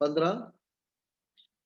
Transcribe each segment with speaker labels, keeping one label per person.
Speaker 1: 15।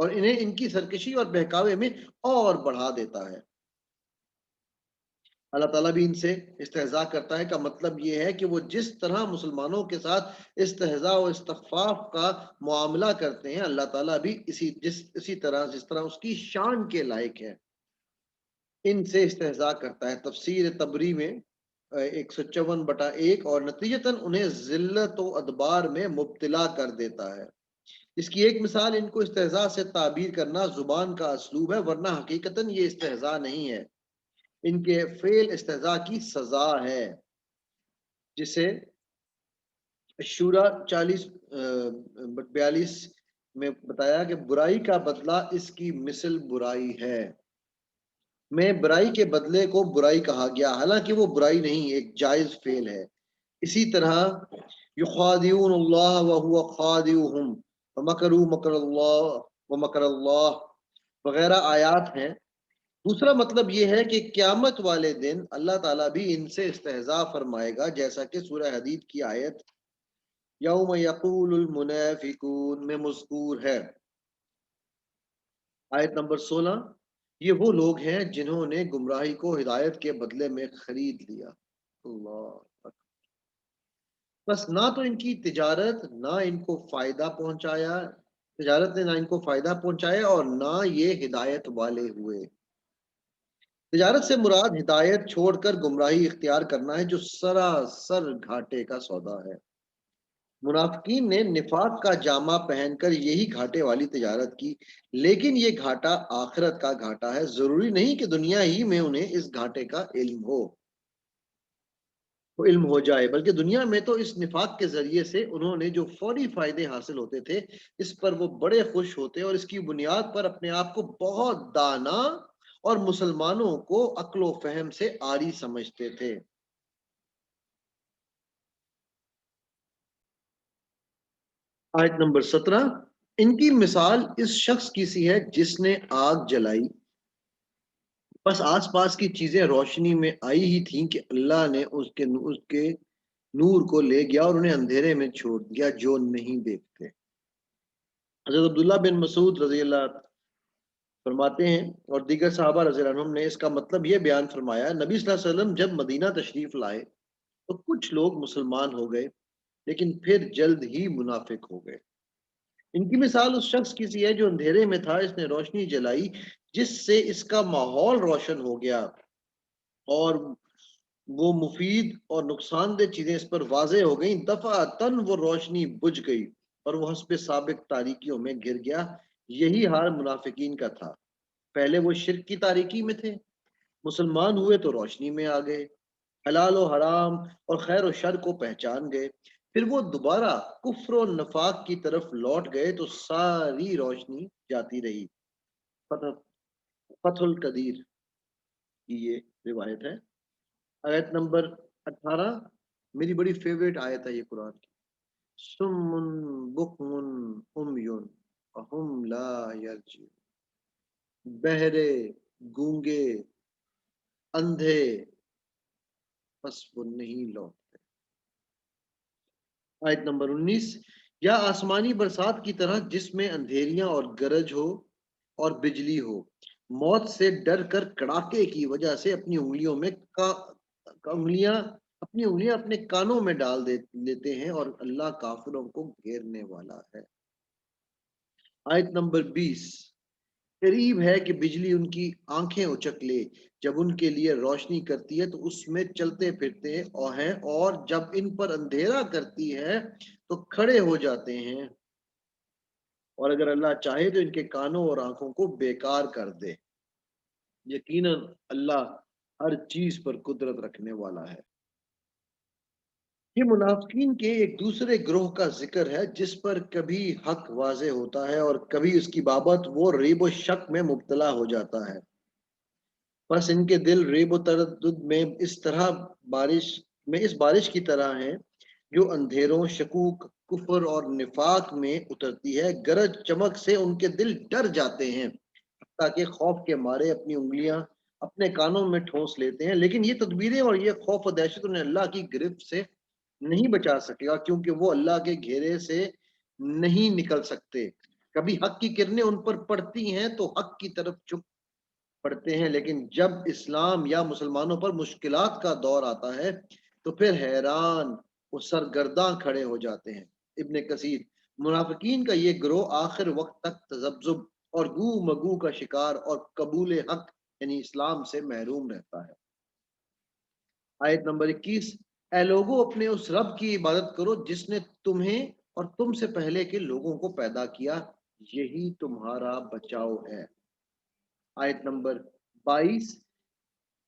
Speaker 1: اور انہیں ان کی سرکشی اور بہکاوے میں اور بڑھا دیتا ہے۔ اللہ تعالیٰ بھی ان سے استہزاء کرتا ہے کا مطلب یہ ہے کہ وہ جس طرح مسلمانوں کے ساتھ استہزاء و استخفاف کا معاملہ کرتے ہیں، اللہ تعالیٰ بھی اسی طرح جس طرح اس کی شان کے لائق ہے ان سے استہزاء کرتا ہے۔ تفسیر تبری میں 154/1 اور نتیجتاً انہیں ذلت و ادبار میں مبتلا کر دیتا ہے۔ اس کی ایک مثال ان کو استہزاء سے تعبیر کرنا زبان کا اسلوب ہے، ورنہ حقیقتاً یہ استہزاء نہیں ہے، ان کے فعل استہزاء کی سزا ہے، جسے شورا 40:42 میں بتایا کہ برائی کا بدلہ اس کی مثل برائی ہے۔ میں برائی کے بدلے کو برائی کہا گیا، حالانکہ وہ برائی نہیں، ایک جائز فعل ہے۔ اسی طرح یخادعون اللہ وہو خادعهم ومکروا مکر اللہ ومکر اللہ وغیرہ آیات ہیں۔ دوسرا مطلب یہ ہے کہ قیامت والے دن اللہ تعالیٰ بھی ان سے استہزاء فرمائے گا، جیسا کہ سورہ حدید کی آیت یوم یقول المنافقون میں مذکور ہے۔ آیت نمبر 16، یہ وہ لوگ ہیں جنہوں نے گمراہی کو ہدایت کے بدلے میں خرید لیا۔ اللہ، بس نہ تو ان کی تجارت نہ ان کو فائدہ پہنچایا، تجارت نے نہ ان کو فائدہ پہنچایا اور نہ یہ ہدایت والے ہوئے۔ تجارت سے مراد ہدایت چھوڑ کر گمراہی اختیار کرنا ہے، جو سراسر گھاٹے کا سودا ہے۔ منافقین نے نفاق کا جامہ پہن کر یہی گھاٹے والی تجارت کی، لیکن یہ گھاٹا آخرت کا گھاٹا ہے۔ ضروری نہیں کہ دنیا ہی میں انہیں اس گھاٹے کا علم ہو جائے، بلکہ دنیا میں تو اس نفاق کے ذریعے سے انہوں نے جو فوری فائدے حاصل ہوتے تھے، اس پر وہ بڑے خوش ہوتے اور اس کی بنیاد پر اپنے آپ کو بہت دانا اور مسلمانوں کو عقل و فہم سے عاری سمجھتے تھے۔ آیت نمبر 17، ان کی مثال اس شخص کی سی ہے جس نے آگ جلائی، بس آس پاس کی چیزیں روشنی میں آئی ہی تھیں کہ اللہ نے اس کے نور کو لے گیا اور انہیں اندھیرے میں چھوڑ دیا جو نہیں دیکھتے۔ حضرت عبداللہ بن مسعود رضی اللہ فرماتے ہیں اور دیگر صحابہ رضی اللہ عنہم نے اس کا مطلب یہ بیان فرمایا، نبی صلی اللہ علیہ وسلم جب مدینہ تشریف لائے تو کچھ لوگ مسلمان ہو گئے، لیکن پھر جلد ہی منافق ہو گئے۔ ان کی مثال اس شخص کی سی ہے جو اندھیرے میں تھا، اس نے روشنی جلائی جس سے اس کا ماحول روشن ہو گیا اور وہ مفید اور نقصان دہ چیزیں اس پر واضح ہو گئیں۔ دفعتاً وہ روشنی بجھ گئی اور وہ حسب سابق تاریکیوں میں گر گیا۔ یہی حال منافقین کا تھا، پہلے وہ شرک کی تاریکی میں تھے، مسلمان ہوئے تو روشنی میں آ گئے، حلال و حرام اور خیر و شر کو پہچان گئے، پھر وہ دوبارہ کفر و نفاق کی طرف لوٹ گئے تو ساری روشنی جاتی رہی۔ فتح القدیر کی یہ روایت ہے۔ آیت نمبر 18 میری بڑی فیوریٹ آیت ہے یہ قرآن کی، سمن بکمن امیون فہم لا یرجعون، بہرے، گونگے، اندھے، بس وہ نہیں لوٹتے۔ آیت نمبر 19، یا آسمانی برسات کی طرح جس میں اندھیریاں اور گرج ہو اور بجلی ہو، موت سے ڈر کر کڑاکے کی وجہ سے اپنی انگلیاں اپنے کانوں میں ڈال لیتے ہیں اور اللہ کافروں کو گھیرنے والا ہے۔ آیت نمبر 20، قریب ہے کہ بجلی ان کی آنکھیں اچک لے، جب ان کے لیے روشنی کرتی ہے تو اس میں چلتے پھرتے ہیں اور جب ان پر اندھیرا کرتی ہے تو کھڑے ہو جاتے ہیں، اور اگر اللہ چاہے تو ان کے کانوں اور آنکھوں کو بیکار کر دے۔ یقیناً اللہ ہر چیز پر قدرت رکھنے والا ہے۔ یہ منافقین کے ایک دوسرے گروہ کا ذکر ہے جس پر کبھی حق واضح ہوتا ہے اور کبھی اس کی بابت وہ ریب و شک میں مبتلا ہو جاتا ہے۔ بس ان کے دل ریب و تردد میں اس بارش کی طرح ہیں جو اندھیروں، شکوک، کفر اور نفاق میں اترتی ہے۔ گرج چمک سے ان کے دل ڈر جاتے ہیں، تاکہ خوف کے مارے اپنی انگلیاں اپنے کانوں میں ٹھونس لیتے ہیں، لیکن یہ تدبیریں اور یہ خوف و دہشت انہیں اللہ کی گرفت سے نہیں بچا سکے گا، کیونکہ وہ اللہ کے گھیرے سے نہیں نکل سکتے۔ کبھی حق کی کرنیں ان پر پڑتی ہیں تو حق کی طرف جھک پڑتے ہیں، لیکن جب اسلام یا مسلمانوں پر مشکلات کا دور آتا ہے تو پھر حیران و سرگرداں کھڑے ہو جاتے ہیں۔ ابن کثیر: منافقین کا یہ گروہ آخر وقت تک تذبذب اور گو مگو کا شکار اور قبول حق یعنی اسلام سے محروم رہتا ہے۔ آیت نمبر 21: اے لوگو اپنے اس رب کی عبادت کرو جس نے تمہیں اور تم سے پہلے کے لوگوں کو پیدا کیا، یہی تمہارا بچاؤ ہے۔ آیت نمبر 22: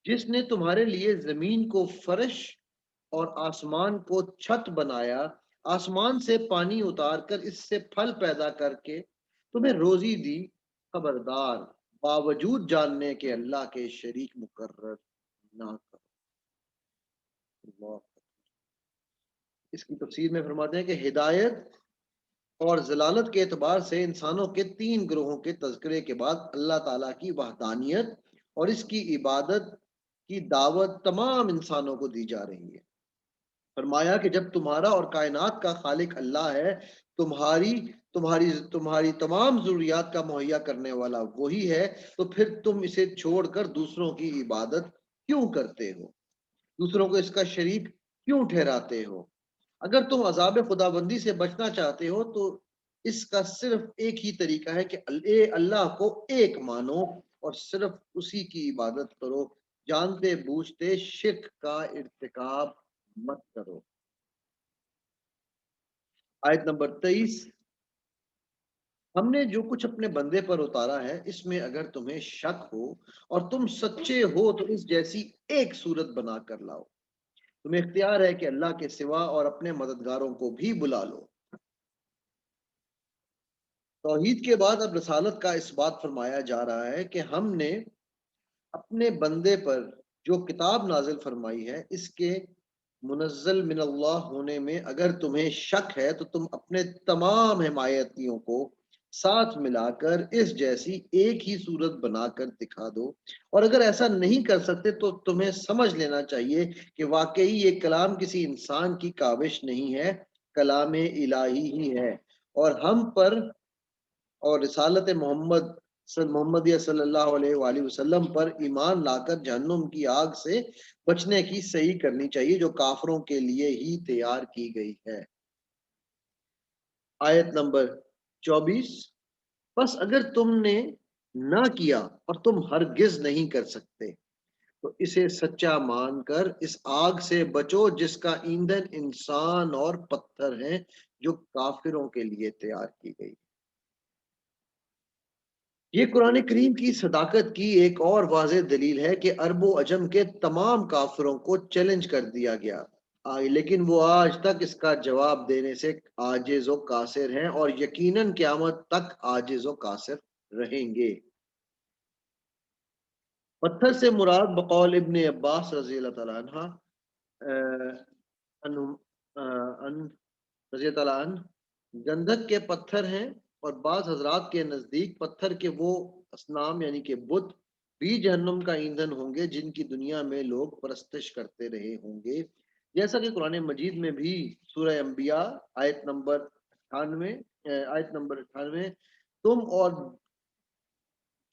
Speaker 1: جس نے تمہارے لیے زمین کو فرش اور آسمان کو چھت بنایا، آسمان سے پانی اتار کر اس سے پھل پیدا کر کے تمہیں روزی دی، خبردار باوجود جاننے کے اللہ کے شریک مقرر نہ کرو۔ اللہ۔ اس کی تفسیر میں فرماتے ہیں کہ ہدایت اور ضلالت کے اعتبار سے انسانوں کے تین گروہوں کے تذکرے کے بعد اللہ تعالیٰ کی وحدانیت اور اس کی عبادت کی دعوت تمام انسانوں کو دی جا رہی ہے۔ فرمایا کہ جب تمہارا اور کائنات کا خالق اللہ ہے، تمہاری تمام ضروریات کا مہیا کرنے والا وہی ہے، تو پھر تم اسے چھوڑ کر دوسروں کی عبادت کیوں کرتے ہو؟ دوسروں کو اس کا شریک کیوں ٹھہراتے ہو؟ اگر تم عذاب خدابندی سے بچنا چاہتے ہو تو اس کا صرف ایک ہی طریقہ ہے کہ اللہ کو ایک مانو اور صرف اسی کی عبادت کرو، جانتے بوجھتے شرک کا ارتکاب مت کرو۔ آیت نمبر 23: ہم نے جو کچھ اپنے بندے پر اتارا ہے اس میں اگر تمہیں شک ہو اور تم سچے ہو تو اس جیسی ایک صورت بنا کر لاؤ۔ تمہیں اختیار ہے کہ اللہ کے سوا اور اپنے مددگاروں کو بھی بلا لو۔ توحید کے بعد اب رسالت کا اس بات فرمایا جا رہا ہے کہ ہم نے اپنے بندے پر جو کتاب نازل فرمائی ہے اس کے منزل من اللہ ہونے میں اگر تمہیں شک ہے تو تم اپنے تمام حمایتیوں کو ساتھ ملا کر اس جیسی ایک ہی صورت بنا کر دکھا دو، اور اگر ایسا نہیں کر سکتے تو تمہیں سمجھ لینا چاہیے کہ واقعی یہ کلام کسی انسان کی کاوش نہیں ہے، کلام الہی ہی ہے، اور ہم پر اور رسالت محمدیہ صلی اللہ علیہ وآلہ وسلم پر ایمان لا کر جہنم کی آگ سے بچنے کی صحیح کرنی چاہیے جو کافروں کے لیے ہی تیار کی گئی ہے۔ آیت نمبر 24: بس اگر تم نے نہ کیا اور تم ہرگز نہیں کر سکتے تو اسے سچا مان کر اس آگ سے بچو جس کا ایندھن انسان اور پتھر ہیں، جو کافروں کے لیے تیار کی گئی۔ یہ قرآن کریم کی صداقت کی ایک اور واضح دلیل ہے کہ عرب و عجم کے تمام کافروں کو چیلنج کر دیا گیا، لیکن وہ آج تک اس کا جواب دینے سے عاجز و قاصر ہیں اور یقیناً قیامت تک عاجز و قاصر رہیں گے۔ پتھر سے مراد بقول ابن عباس رضی اللہ تعالیٰ عنہ رضی اللہ تعالیٰ عنہ گندھک کے پتھر ہیں، اور بعض حضرات کے نزدیک پتھر کے وہ اصنام یعنی کہ بت بھی جہنم کا ایندھن ہوں گے جن کی دنیا میں لوگ پرستش کرتے رہے ہوں گے، جیسا کہ قرآن مجید میں بھی سورہ انبیاء آیت نمبر 98 تم اور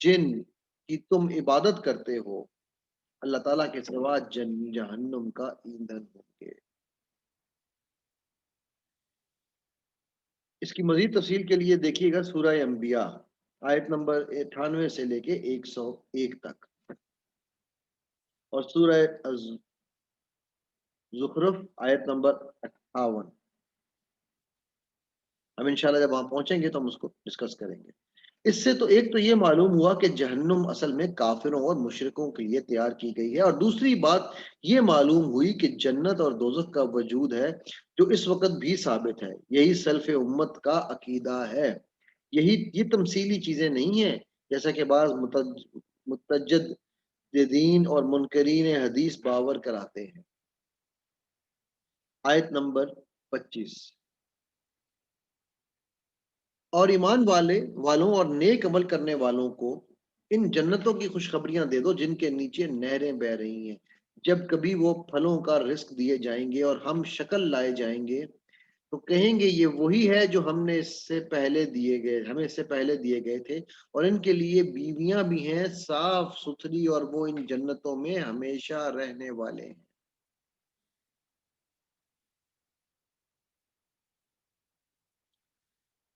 Speaker 1: جن کی تم عبادت کرتے ہو اللہ تعالیٰ کے سوا جہنم کا ایندھن ہوں گے۔ اس کی مزید تفصیل کے لیے دیکھیے گا سورہ انبیاء آیت نمبر 98 سے لے کے 101 تک، اور سورہ زخرف آیت نمبر 58۔ ہم انشاءاللہ جب وہاں پہنچیں گے تو ہم اس کو ڈسکس کریں گے۔ اس سے تو ایک تو یہ معلوم ہوا کہ جہنم اصل میں کافروں اور مشرکوں کے لیے تیار کی گئی ہے، اور دوسری بات یہ معلوم ہوئی کہ جنت اور دوزخ کا وجود ہے جو اس وقت بھی ثابت ہے۔ یہی سلف امت کا عقیدہ ہے، یہ تمثیلی چیزیں نہیں ہیں جیسا کہ بعض متجددین اور منکرین حدیث باور کراتے ہیں۔ آیت نمبر 25: اور ایمان والوں اور نیک عمل کرنے والوں کو ان جنتوں کی خوشخبریاں دے دو جن کے نیچے نہریں بہ رہی ہیں، جب کبھی وہ پھلوں کا رزق دیے جائیں گے اور ہم شکل لائے جائیں گے تو کہیں گے یہ وہی ہے جو ہمیں اس سے پہلے دیے گئے تھے، اور ان کے لیے بیویاں بھی ہیں صاف ستھری، اور وہ ان جنتوں میں ہمیشہ رہنے والے ہیں۔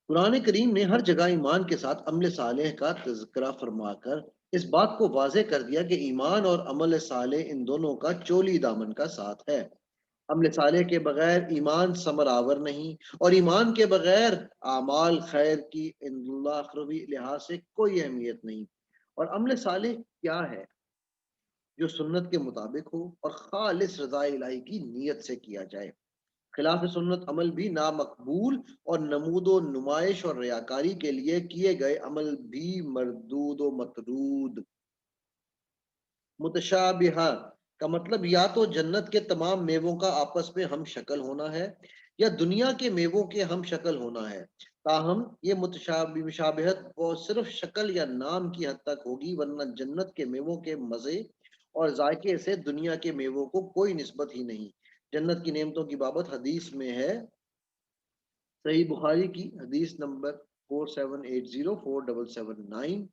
Speaker 1: قرآن کریم نے ہر جگہ ایمان کے ساتھ عمل صالح کا تذکرہ فرما کر اس بات کو واضح کر دیا کہ ایمان اور عمل صالح ان دونوں کا چولی دامن کا ساتھ ہے۔ عمل صالح کے بغیر ایمان ثمر آور نہیں، اور ایمان کے بغیر اعمال خیر کی عند اللہ اخروی لحاظ سے کوئی اہمیت نہیں۔ اور عمل صالح کیا ہے؟ جو سنت کے مطابق ہو اور خالص رضا الہی کی نیت سے کیا جائے۔ خلاف سنت عمل بھی نامقبول، اور نمود و نمائش اور ریاکاری کے لیے کیے گئے عمل بھی مردود و مطرود۔ متشابہہ کا مطلب یا تو جنت کے تمام میووں کا آپس میں ہم شکل ہونا ہے، یا دنیا کے میووں کے ہم شکل ہونا ہے۔ تاہم یہ مشابہت وہ صرف شکل یا نام کی حد تک ہوگی، ورنہ جنت کے میووں کے مزے اور ذائقے سے دنیا کے میووں کو کوئی نسبت ہی نہیں۔ جنت کی نعمتوں کی بابت حدیث میں ہے، صحیح بخاری کی حدیث نمبر 47804779،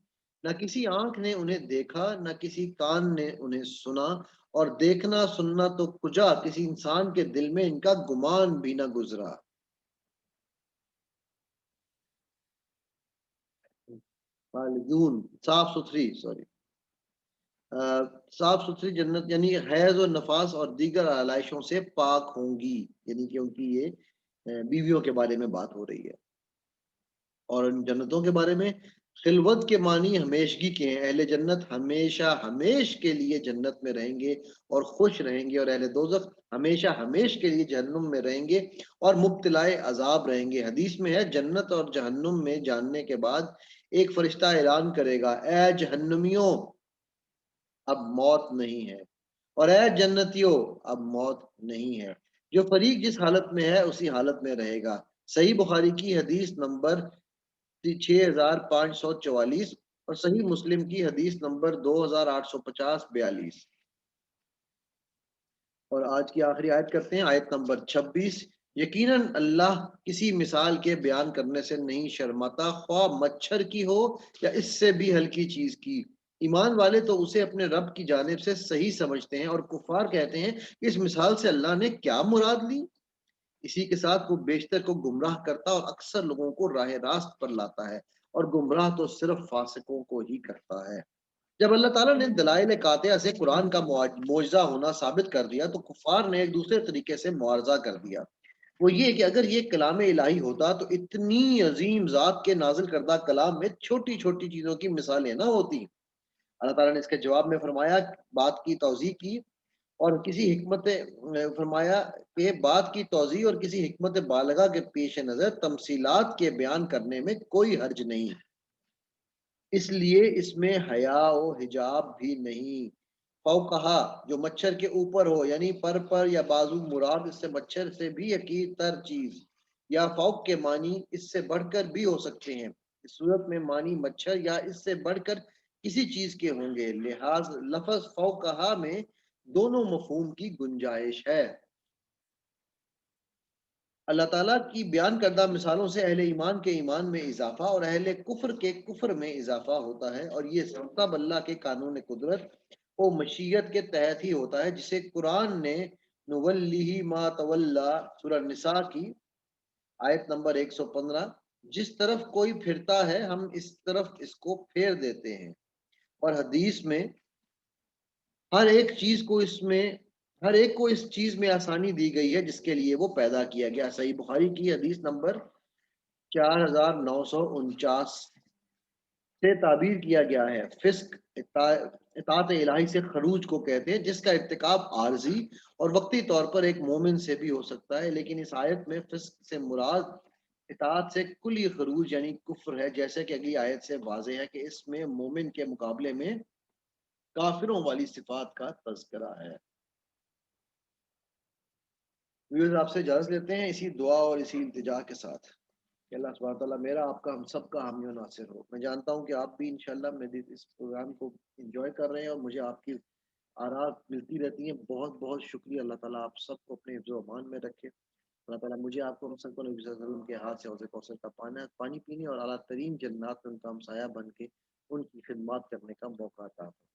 Speaker 1: نہ کسی آنکھ نے انہیں دیکھا، نہ کسی کان نے انہیں سنا، اور دیکھنا سننا تو کجا کسی انسان کے دل میں ان کا گمان بھی نہ گزرا۔ خالدون، صاف ستھری، صاف ستھری جنت یعنی حیض و نفاس اور دیگر آلائشوں سے پاک ہوں گی، یعنی کہ ان کی یہ بیویوں کے بارے میں بات ہو رہی ہے۔ اور ان جنتوں کے بارے میں خلوت کے معنی ہمیشگی کے ہیں۔ اہل جنت ہمیشہ ہمیش کے لیے جنت میں رہیں گے اور خوش رہیں گے، اور اہل دوزخ ہمیشہ ہمیش کے لیے جہنم میں رہیں گے اور مبتلائے عذاب رہیں گے۔ حدیث میں ہے، جنت اور جہنم میں جاننے کے بعد ایک فرشتہ اعلان کرے گا، اے جہنمیوں اب موت نہیں ہے، اور اے جنتیوں اب موت نہیں ہے۔ جو فریق جس حالت میں ہے اسی حالت میں رہے گا۔ صحیح بخاری کی حدیث نمبر 6544 اور صحیح مسلم کی حدیث نمبر 2850-42۔ اور آج کی آخری آیت کرتے ہیں، آیت نمبر 26۔ یقیناً اللہ کسی مثال کے بیان کرنے سے نہیں شرماتا، خواہ مچھر کی ہو یا اس سے بھی ہلکی چیز کی۔ ایمان والے تو اسے اپنے رب کی جانب سے صحیح سمجھتے ہیں، اور کفار کہتے ہیں کہ اس مثال سے اللہ نے کیا مراد لی۔ اسی کے ساتھ وہ بیشتر کو گمراہ کرتا اور اکثر لوگوں کو راہ راست پر لاتا ہے، اور گمراہ تو صرف فاسقوں کو ہی کرتا ہے۔ جب اللہ تعالیٰ نے دلائل قاطعہ سے قرآن کا معجزہ ہونا ثابت کر دیا، تو کفار نے ایک دوسرے طریقے سے معارضہ کر دیا۔ وہ یہ کہ اگر یہ کلام الہی ہوتا تو اتنی عظیم ذات کے نازل کردہ کلام میں چھوٹی چھوٹی چیزوں کی مثالیں نہ ہوتی۔ اللہ تعالیٰ نے اس کے جواب میں فرمایا، بات کی توضیح کی اور کسی حکمت فرمایا کہ بات کی توضیح اور کسی حکمت بالغہ کے پیش نظر تمثیلات کے بیان کرنے میں کوئی حرج نہیں، اس لیے اس میں حیا و حجاب بھی نہیں۔ فوقہا جو مچھر کے اوپر ہو، یعنی پر یا بازو مراد اس سے مچھر سے بھی حقیر تر چیز، یا فوق کے معنی اس سے بڑھ کر بھی ہو سکتے ہیں۔ اس صورت میں معنی مچھر یا اس سے بڑھ کر کسی چیز کے ہوں گے، لحاظ لفظ فوقہا میں دونوں مفہوم کی گنجائش ہے۔ اللہ تعالیٰ کی بیان کردہ مثالوں سے اہل ایمان کے ایمان میں اضافہ اور اہل کفر کے کفر میں اضافہ ہوتا ہے، اور یہ سب اللہ کے قانون قدرت و مشیت کے تحت ہی ہوتا ہے، جسے قرآن نے نولیہ ما تولا سورہ نساء کی آیت نمبر 115، جس طرف کوئی پھرتا ہے ہم اس طرف اس کو پھیر دیتے ہیں۔ اور حدیث میں ہر ایک چیز کو اس میں ہر ایک کو اس چیز میں آسانی دی گئی ہے جس کے لیے وہ پیدا کیا گیا۔ صحیح بخاری کی حدیث نمبر 4949 سے تعبیر کیا گیا ہے، فسق اطاعت الہی سے خروج کو کہتے ہیں، جس کا ارتکاب عارضی اور وقتی طور پر ایک مومن سے بھی ہو سکتا ہے، لیکن اس آیت میں فسق سے مراد اطاعت سے کلی خروج یعنی کفر ہے، جیسے کہ اگلی آیت سے واضح ہے کہ اس میں مومن کے مقابلے میں کافروں والی صفات کا تذکرہ ہے۔ ویورز آپ سے اجازت لیتے ہیں اسی دعا اور اسی التجا کے ساتھ کہ اللہ سبحانہ تعالیٰ میرا آپ کا ہم سب کا حامی و ناصر ہو۔ میں جانتا ہوں کہ آپ بھی انشاءاللہ میرے اس پروگرام کو انجوائے کر رہے ہیں، اور مجھے آپ کی آراء ملتی رہتی ہیں۔ بہت بہت شکریہ۔ اللہ تعالیٰ آپ سب کو اپنے حفظ و امان میں رکھے۔ اللہ تعالیٰ مجھے آپ کو ہم سب کو نبی صلی اللہ علیہ وسلم کے ہاتھ سے حوض کوثر کا پانی پینے اور اعلیٰ ترین جنات میں ان کا ہمسایہ بن کے ان کی خدمات کرنے کا موقع عطا فرمائے۔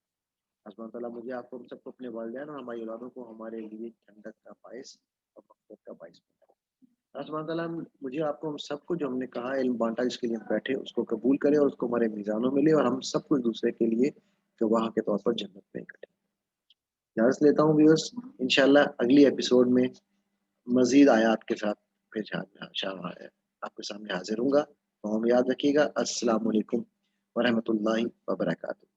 Speaker 1: اللہ تعالیٰ مجھے آپ کو ہم سب کو اپنے والدین اور ہماری اولادوں کو ہمارے لیے ٹھنڈک کا باعث اور مغفرت کا باعث بنائے۔ اللہ سبحانہ تعالیٰ مجھے آپ کو ہم سب کو جو ہم نے کہا علم بانٹا جس کے لیے ہم بیٹھے اس کو قبول کرے اور اس کو ہمارے میزانوں میں لے اور ہم سب کو ایک دوسرے کے لیے گواہ کے طور پر جنت میں اکٹھے۔ اجازت لیتا ہوں ویورس، انشاءاللہ اگلی ایپیسوڈ میں مزید آیات کے ساتھ پھر آپ کے سامنے حاضر ہوں گا۔ تو ہم یاد رکھیے گا۔ السلام علیکم ورحمۃ اللہ وبرکاتہ۔